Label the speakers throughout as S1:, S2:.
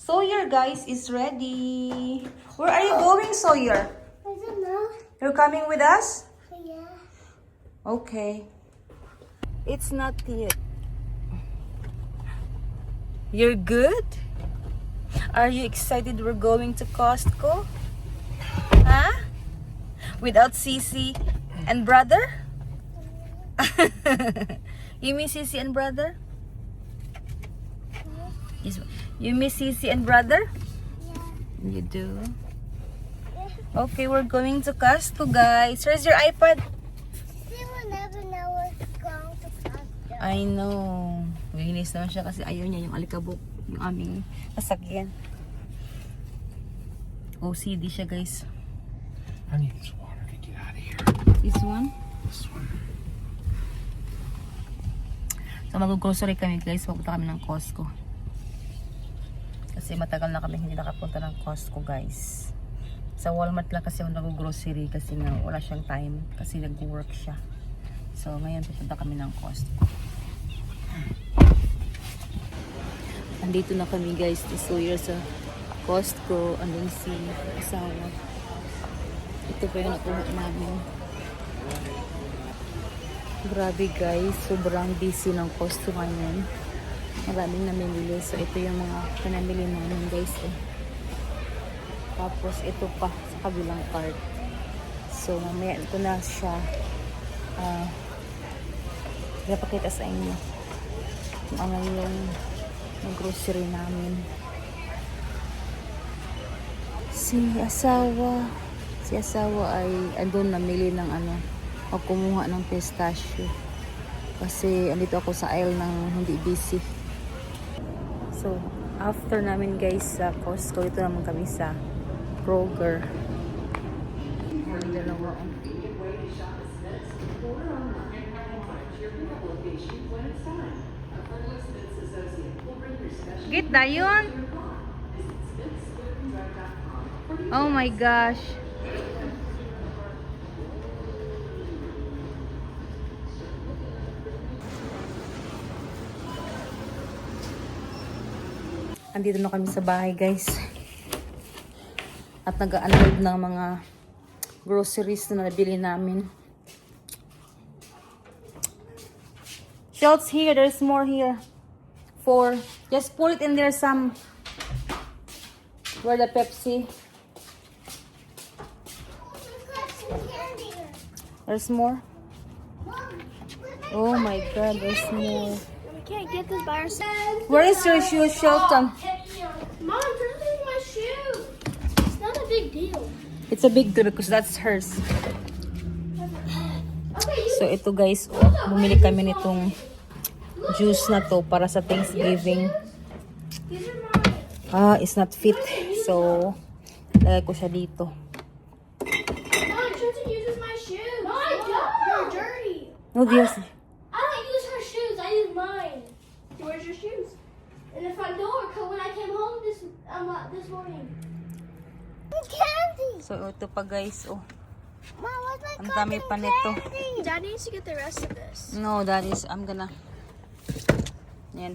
S1: Sawyer, guys, is ready. Where are you going, Sawyer?
S2: I don't know.
S1: You're coming with us?
S2: Yeah.
S1: Okay. It's not yet. You're good? Are you excited we're going to Costco? Huh? Without Sisi and brother? You miss Sisi and brother? You miss Sisi and brother?
S2: Yeah.
S1: You do? Okay, we're going to Costco, guys. Where's your iPad?
S2: She will never know what's going to Costco.
S1: I know. Mahinis naman siya kasi ayaw niya yung alikabok, yung aming sasakyan. OCD siya, guys.
S3: I need this water to get out of here.
S1: This one?
S3: This one.
S1: So mag-grocery kami, guys. Magpunta kami ng Costco. Kasi matagal na kami hindi nakapunta ng Costco, guys. Sa Walmart lang kasi ako nag-grocery kasi nga wala siyang time kasi nag-work siya. So ngayon pupunta kami ng Costco. Andito na kami, guys, ni Sawyer sa Costco. Andun si asawa. Ito pa yung nakuha namin. Grabe, guys, sobrang busy ng Costco ngayon. Maraming namimili. So ito yung mga pinamili namin, guys, eh. Tapos ito pa sa kabilang cart. So mamaya ito na siya. Ipapakita sa inyo kung ano yung grocery namin. Si asawa ay andun namili ng o kumuha ng pistachio. Kasi andito ako sa aisle ng hindi busy. So after namin, guys, sa Costco, ito naman kami sa Kroger. Yung dalawa. Get na yun? Oh my gosh. Andito na kami sa bahay, guys. At nag-unload ng mga groceries na nabili namin. Shelves here. There's more here. 4. Just put it in there some. Where the Pepsi. There's more. Oh my God, there's more.
S2: We can't get this by ourselves.
S1: Where is your shoe, Shelton?
S2: Mom, turn in my shoe. It's not a big deal.
S1: It's a big deal because that's hers.
S2: Okay,
S1: So ito, guys, bumili kami nitong juice na to para sa Thanksgiving.
S2: these are mine.
S1: It's not fit. So, lagay ko siya dito.
S2: Mom, Trenton uses my shoes. No, I don't. They're dirty.
S1: No, Dios.
S2: I don't use her shoes. I use mine. Where's your shoes? In the front door. Cause when I came home this morning. Candy.
S1: So, ito pa, guys. Oh,
S2: Mom, what's my
S1: ang dami pa nito.
S2: Dad needs to get the rest of this.
S1: No, that is, I'm gonna. Yan.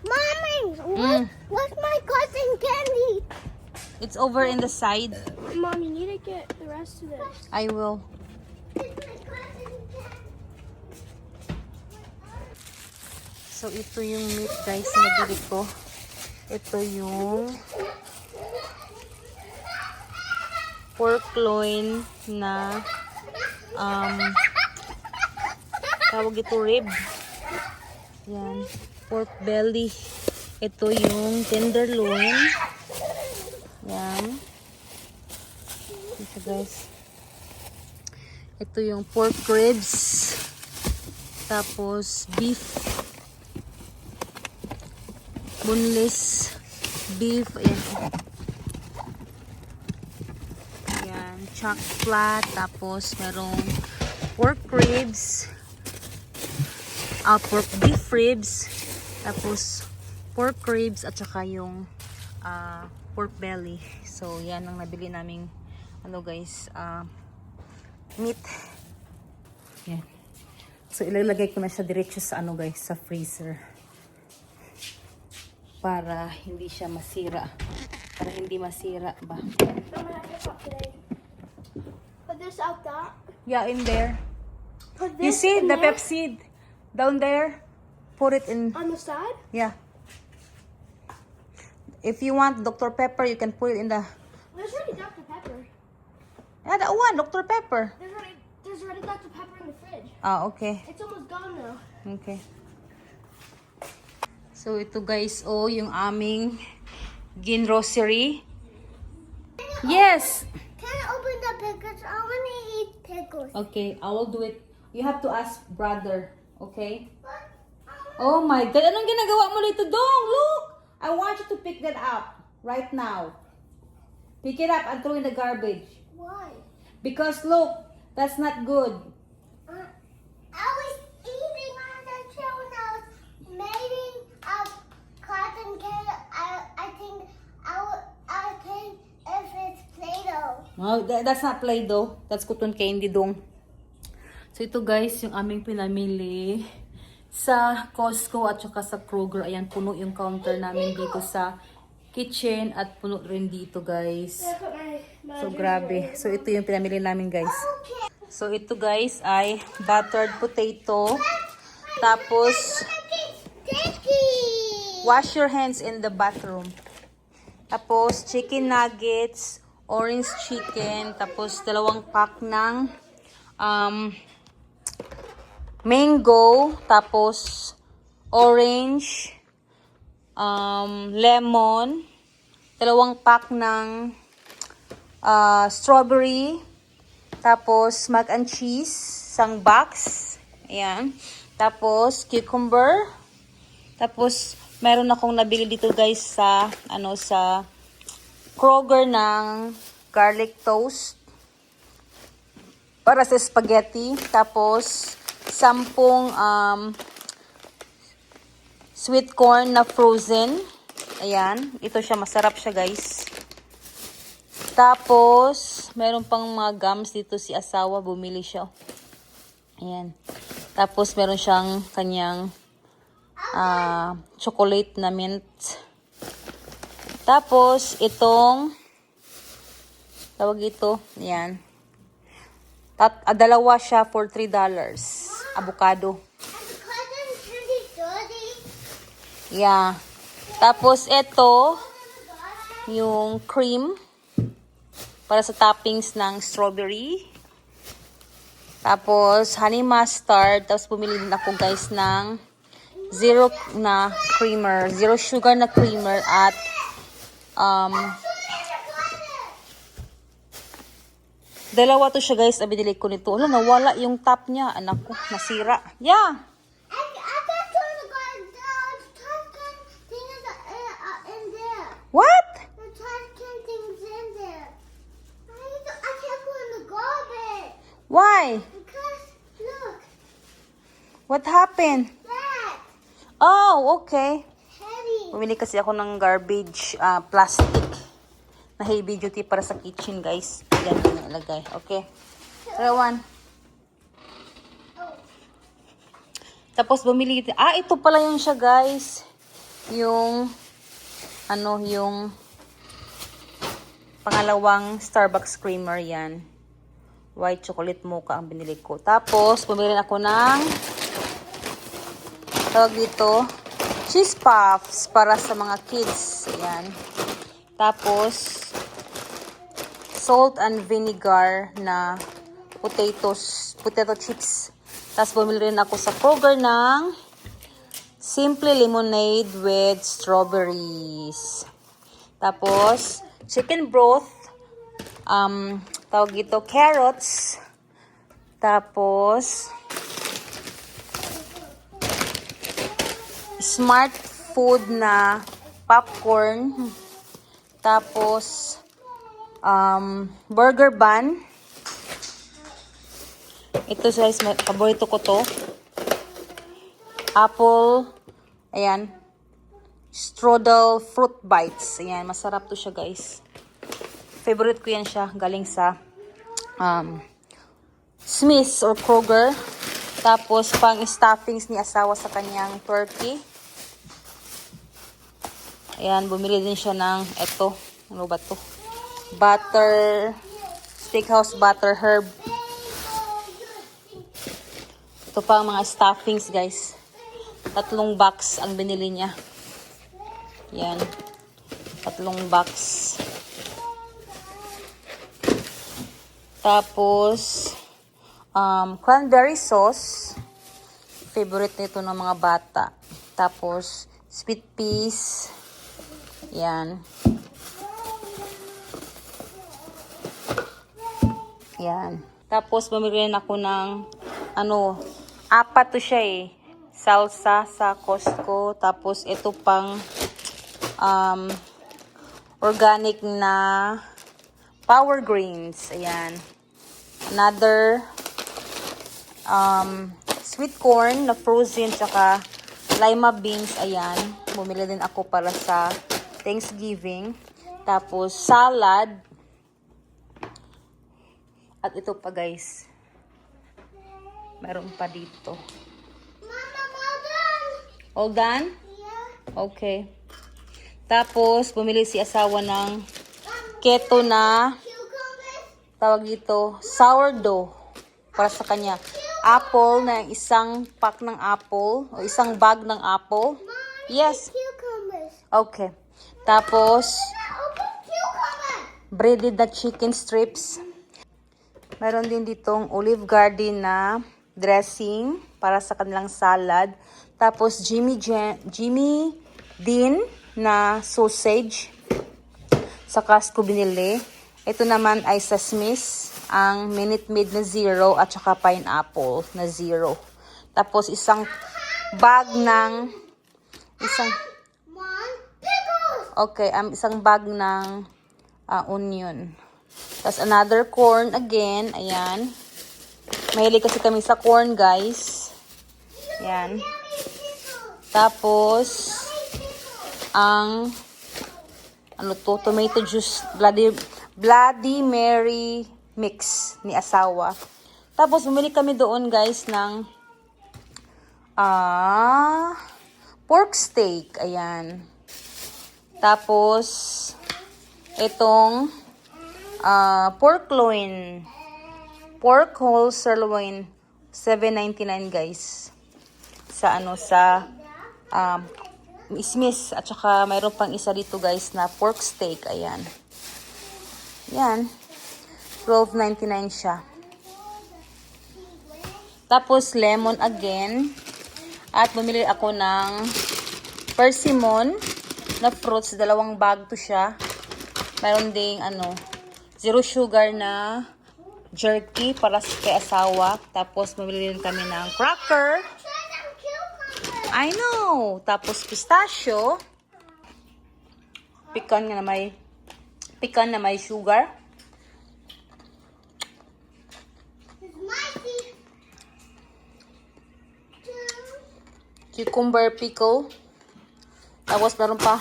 S2: Mommy,
S1: Mm.
S2: what's my cousin candy?
S1: It's over in the side.
S2: Mom, you need to get the rest of this.
S1: I will. So, ito yung meat, guys, na nabili ko. Ito yung pork loin na tawag ito rib. Yan. Pork belly. Ito yung tenderloin. Yan. Ito, guys. Ito yung pork ribs. Tapos beef. Boneless beef. Ayan. Ayan. Chuck flat. Tapos merong pork ribs. Pork beef ribs. Tapos pork ribs at saka yung pork belly. So yan ang nabili naming guys, meat. Yan. So ilalagay ko na siya diretso sa guys, sa freezer. para hindi siya masira. Para hindi masira ba?
S2: I'm gonna have to stop today. Put this out that.
S1: Yeah, in there.
S2: Put
S1: You
S2: this
S1: see
S2: in
S1: the
S2: there
S1: Pepsi down there? Put it in.
S2: on the side.
S1: Yeah. If you want Dr. Pepper, you can put it in the.
S2: There's already Dr. Pepper.
S1: Yeah, that one, Dr. Pepper.
S2: There's already Dr. Pepper in the fridge.
S1: Ah, okay.
S2: It's almost gone now.
S1: Okay. So, ito guys, oh, yung aming ginrocery. Yes!
S2: Can I open the pickles? I want to eat pickles.
S1: Okay, I will do it. You have to ask brother, okay? Oh my God, anong ginagawa mo dito, Dong? Look! I want you to pick that up right now. Pick it up and throw in the garbage.
S2: Why?
S1: Because look, that's not good.
S2: I was eating on the show now, making a cotton candy. I think if it's Play-Doh.
S1: No, that's not Play-Doh. That's cotton candy, Dong. So ito guys, yung aming pinamili sa Costco at saka sa Kroger. Ayan, puno yung counter namin dito sa kitchen at puno rin dito guys. So grabe. So ito yung pinamili namin guys. So ito guys ay buttered potato. Tapos wash your hands in the bathroom. Tapos chicken nuggets, orange chicken, tapos 2 pack ng mango, tapos orange, lemon, 2 pack ng strawberry, tapos mac and cheese, isang box, ayan, tapos cucumber, tapos meron akong nabili dito guys sa sa Kroger ng garlic toast para sa spaghetti, tapos 10 sweet corn na frozen. Ayan, ito siya, masarap siya guys. Tapos meron pang mga gums dito si asawa, bumili siya. Ayan. Tapos meron siyang kanyang chocolate na mint. Tapos itong tawag ito, ayan. Dalawa siya for $3. Avocado. Yeah. Tapos ito yung cream para sa toppings ng strawberry. Tapos honey mustard. Tapos bumili din ako guys ng zero sugar na creamer at dalawa to siya guys, binili ko nito. Wala, nawala yung top niya. Anak ko, nasira. Yeah. What?
S2: The trash can thing's in there. I can't put in the garbage.
S1: Why?
S2: Because, look,
S1: What happened?
S2: that.
S1: Oh, okay.
S2: Heavy.
S1: Bumili kasi ako ng garbage plastic na heavy duty para sa kitchen guys. Yan ko na ilagay. Okay. Rawan. Tapos bumili. Ito pala yung siya guys. Yung yung pangalawang Starbucks creamer yan. White chocolate mocha ang binili ko. Tapos bumili ako ng tawag dito, cheese puffs para sa mga kids. Ayan. Tapos salt and vinegar na potato chips. Tapos bumili rin ako sa Kroger ng Simply Lemonade with strawberries. Tapos chicken broth, tawag ito, carrots. Tapos Smart Food na popcorn. Tapos burger bun. Ito guys, paborito ko to. Apple, ayan, strudel fruit bites. Ayan, masarap to siya guys. Favorite ko yan siya, galing sa Smith's or Kroger. Tapos pang stuffings ni asawa sa kanyang turkey. Ayan, bumili din siya ng eto. Ano ba to? Butter, steakhouse butter herb. Ito pa ang mga stuffings, guys. 3 box ang binili niya. Yan. 3 box. Tapos, cranberry sauce. Favorite nito ng mga bata. Tapos, sweet peas. Yan. Yan. Tapos, bumili rin ako ng, 4 to siya eh. Salsa sa Costco. Tapos, ito pang, organic na power greens. Ayan. Another, sweet corn na frozen. Tsaka, lima beans. Ayan. Bumili din ako para sa Thanksgiving. Tapos, salad. At ito pa, guys. Meron pa dito. All done?
S2: Yeah.
S1: Okay. Tapos, bumili si asawa ng keto na,
S2: Cucumbers.
S1: tawag dito, sourdough. Para sa kanya. Apple na isang pack ng apple. O isang bag ng apple. Yes.
S2: Cucumbers.
S1: Okay. Tapos,
S2: Open cucumber.
S1: breaded na chicken strips. Meron din ditong Olive Garden na dressing para sa kanilang salad. Tapos, Jimmy Dean na sausage. Sa Costco binili. Ito naman ay sa Smith's, ang Minute Maid na 0 at saka pineapple na 0. Tapos, isang bag ng
S2: Mom, pickles.
S1: okay, isang bag ng onion. Tapos, another corn again. Ayan. Mahilig kasi kami sa corn, guys. Ayan. Tapos, ang tomato juice, Bloody Mary mix ni asawa. Tapos, bumili kami doon, guys, ng pork steak. Ayan. Tapos, itong pork loin. Pork whole sirloin. $7.99, guys. Sa Smith's. At saka mayroon pang isa dito, guys, na pork steak. Ayan. Yan. $12.99 siya. Tapos, lemon again. At bumili ako ng persimmon na fruits. 2 bag to siya. Mayroon ding, 0 sugar na jerky para kay asawa. Tapos, bumili din kami ng cracker. I know. Tapos, pistachio. Pecan na may sugar. Cucumber pickle. Tapos, meron pa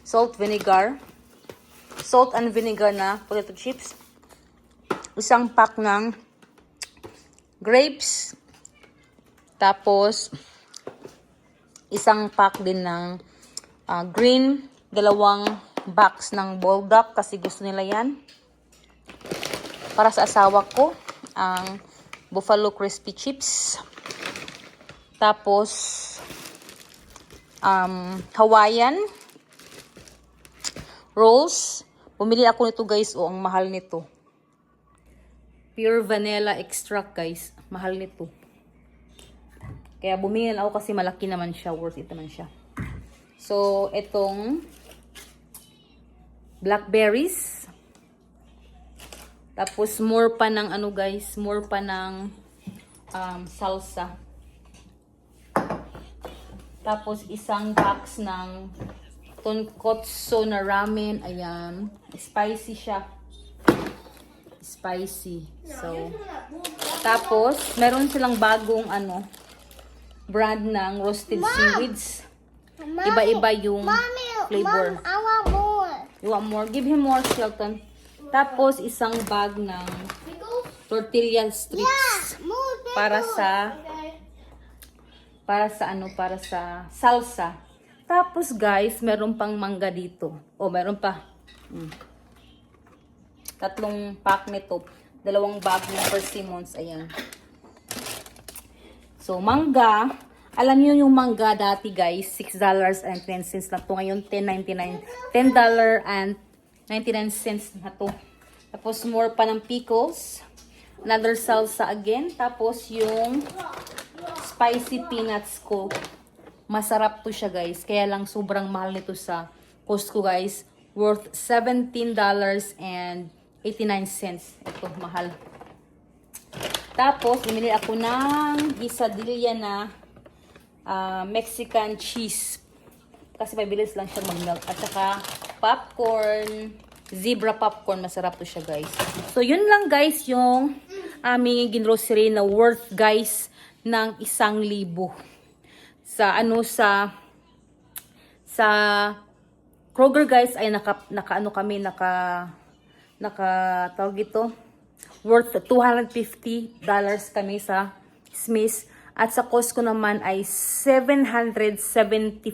S1: salt and vinegar na potato chips. Isang pack ng grapes. Tapos, isang pack din ng green. 2 box ng bulldog kasi gusto nila yan. Para sa asawa ko, ang buffalo crispy chips. Tapos, Hawaiian rolls. Bumili ako nito, guys. Ang mahal nito. Pure vanilla extract, guys. Mahal nito. Kaya bumili ako kasi malaki naman siya. Worth it naman siya. So, itong blackberries. Tapos, more pa ng guys. More pa ng salsa. Tapos, isang box ng tonkotsu na ramen. Ayan. Spicy siya. Spicy. So, tapos, meron silang bagong brand ng roasted seaweeds. Iba-iba yung flavor.
S2: Mom, I want more.
S1: You want more? Give him more, Shelton. Tapos, isang bag ng tortilla strips.
S2: More
S1: Para para sa ano, para sa salsa. Tapos guys, meron pang mangga dito. Oh, meron pa. 3 pack nito. 2 bag ng persimmons. Ayan. So, mangga. Alam niyo yung mangga dati guys, $6.10 na to. Ngayon, $10.99 na to. Tapos, more pa ng pickles. Another salsa again. Tapos, yung spicy peanuts ko. Masarap to siya guys. Kaya lang sobrang mahal nito sa Costco guys. Worth $17.89. Ito, mahal. Tapos, bumili ako ng quesadilla na Mexican cheese. Kasi mabilis lang siya mag-melt. At saka popcorn. Zebra popcorn. Masarap to siya guys. So, yun lang guys yung aming ginrocery na worth guys ng 1,000. Sa Kroger guys ay naka tawag ito, worth $250 kami sa Smith's, at sa Costco naman ay $775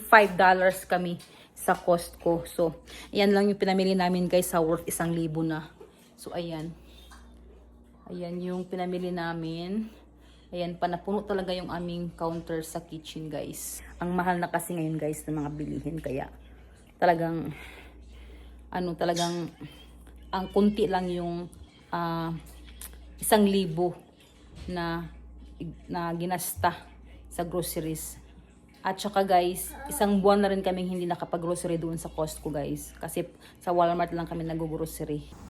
S1: kami sa Costco. So ayan lang yung pinamili namin guys sa worth 1,000 na. So ayan yung pinamili namin. Ayan, panapuno talaga yung aming counter sa kitchen, guys. Ang mahal na kasi ngayon, guys, ng mga bilihin. Kaya, talagang, ang kunti lang yung 1,000 na ginasta sa groceries. At saka, guys, 1 buwan na rin kaming hindi nakapag-grocery doon sa Costco, guys. Kasi sa Walmart lang kami nag-grocery.